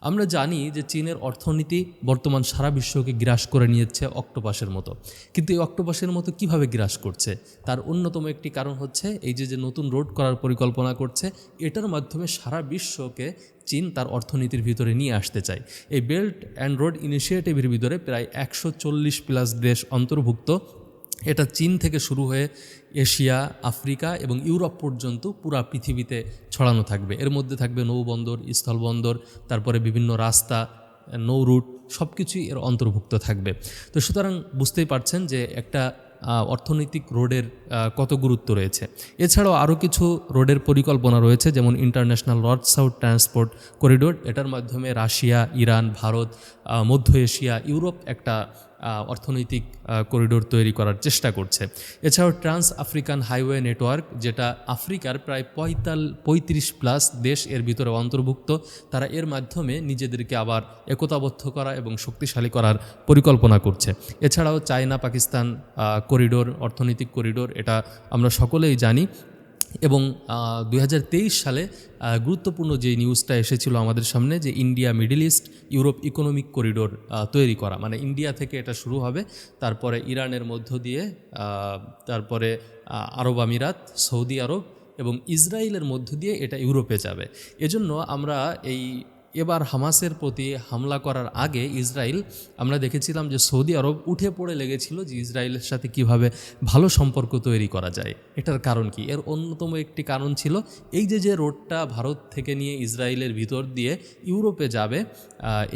আমরা জানি যে চীনের অর্থনীতি বর্তমান সারা বিশ্বকে গ্রাস করে নিয়েছে অক্টোপাসের মতো। কিন্তু এই অক্টোপাসের মতো কিভাবে গ্রাস করছে, তার অন্যতম একটি কারণ হচ্ছে এই যে নতুন রোড করার পরিকল্পনা করছে, এটার মাধ্যমে সারা বিশ্বকে চীন তার অর্থনীতির ভিতরে নিয়ে আসতে চায়। এই বেল্ট অ্যান্ড রোড ইনিশিয়েটিভের ভিতরে প্রায় 140+ দেশ অন্তর্ভুক্ত। এটা চীন থেকে শুরু হয়ে এশিয়া, আফ্রিকা এবং ইউরোপ পর্যন্ত পুরা পৃথিবীতে ছড়ানো থাকবে। এর মধ্যে থাকবে নৌবন্দর, স্থলবন্দর, তারপরে বিভিন্ন রাস্তা, নৌ রুট, সব কিছুই এর অন্তর্ভুক্ত থাকবে। তো সুতরাং বুঝতেই পারছেন যে একটা অর্থনৈতিক রোডের কত গুরুত্ব রয়েছে। এছাড়াও আরও কিছু রোডের পরিকল্পনা রয়েছে, যেমন international north south transport corridor. এটার মাধ্যমে রাশিয়া, ইরান, ভারত, মধ্য এশিয়া, ইউরোপ একটা অর্থনৈতিক করিডোর তৈরি করার চেষ্টা করছে। এছাড়াও ট্রান্স আফ্রিকান হাইওয়ে নেটওয়ার্ক, যেটা আফ্রিকার প্রায় 35+ দেশ এর ভিতরে অন্তর্ভুক্ত। তারা এর মাধ্যমে নিজেদেরকে আবার একতাবদ্ধ করা এবং শক্তিশালী করার পরিকল্পনা করছে। এছাড়াও চায়না পাকিস্তান করিডোর, অর্থনৈতিক করিডোর, এটা আমরা সকলেই জানি। এবং 2023 সালে গুরুত্বপূর্ণ যে নিউজটা এসেছিল আমাদের সামনে, যে India middle east Europe economic corridor তৈরি করা, মানে ইন্ডিয়া থেকে এটা শুরু হবে, তারপরে ইরানের মধ্য দিয়ে, তারপরে আরব আমিরাত, সৌদি আরব এবং ইসরায়েলের মধ্য দিয়ে এটা ইউরোপে যাবে। এজন্য আমরা এবার হামাসের প্রতি হামলা করার আগে ইসরায়েল, আমরা দেখেছিলাম যে সৌদি আরব উঠে পড়ে লেগেছিল যে ইসরায়েলের সাথে কিভাবে ভালো সম্পর্ক তৈরি করা যায়। এটার কারণ কি? এর অন্যতম একটি কারণ ছিল এই যে রোডটা ভারত থেকে নিয়ে ইসরায়েলের ভিতর দিয়ে ইউরোপে যাবে,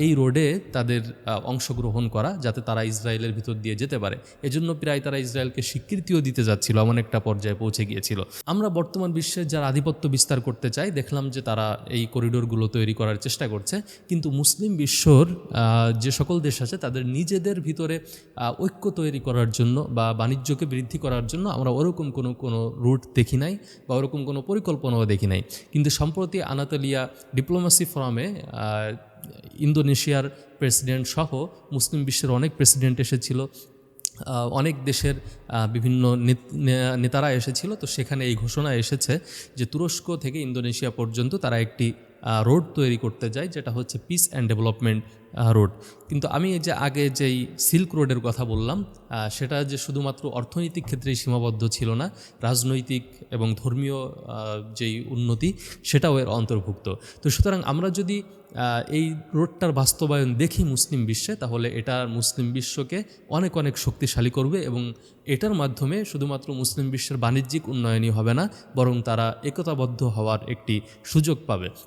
এই রোডে তাদের অংশগ্রহণ করা, যাতে তারা ইসরায়েলের ভিতর দিয়ে যেতে পারে। এজন্য প্রায় তারা ইসরায়েলকে স্বীকৃতিও দিতে যাচ্ছিল, এমন একটা পর্যায়ে পৌঁছে গিয়েছিল। আমরা বর্তমান বিশ্বে যারা আধিপত্য বিস্তার করতে চাই, দেখলাম যে তারা এই করিডোরগুলো তৈরি করার চেষ্টা করছে। কিন্তু মুসলিম বিশ্বর যে সকল দেশ আছে, তাদের নিজেদের ভিতরে ঐক্য তৈরি করার জন্য বা বাণিজ্যকে বৃদ্ধি করার জন্য আমরা ওরকম কোনো রুট দেখি নাই বা ওরকম কোনো পরিকল্পনাও দেখি নাই। কিন্তু সম্প্রতি আনাতোলিয়া ডিপ্লোমেসি ফোরামে ইন্দোনেশিয়ার প্রেসিডেন্ট সহ মুসলিম বিশ্বের অনেক প্রেসিডেন্ট এসেছিল, অনেক দেশের বিভিন্ন নেতারা এসেছিল। তো সেখানে এই ঘোষণা এসেছে যে তুরস্ক থেকে ইন্দোনেশিয়া পর্যন্ত তারা একটি রোড তৈরি করতে যায়, যেটা হচ্ছে পিস অ্যান্ড ডেভেলপমেন্ট রোড। কিন্তু আমি যে আগে যেই সিল্ক রোডের কথা বললাম, সেটা যে শুধুমাত্র অর্থনৈতিক ক্ষেত্রেই সীমাবদ্ধ ছিল না, রাজনৈতিক এবং ধর্মীয় যেই উন্নতি, সেটাও এর অন্তর্ভুক্ত। তো সুতরাং আমরা যদি এই রোডটার বাস্তবায়ন দেখি মুসলিম বিশ্বে, তাহলে এটা মুসলিম বিশ্বকে অনেক অনেক শক্তিশালী করবে এবং এটার মাধ্যমে শুধুমাত্র মুসলিম বিশ্বের বাণিজ্যিক উন্নয়নই হবে না, বরং তারা একতাবদ্ধ হওয়ার একটি সুযোগ পাবে।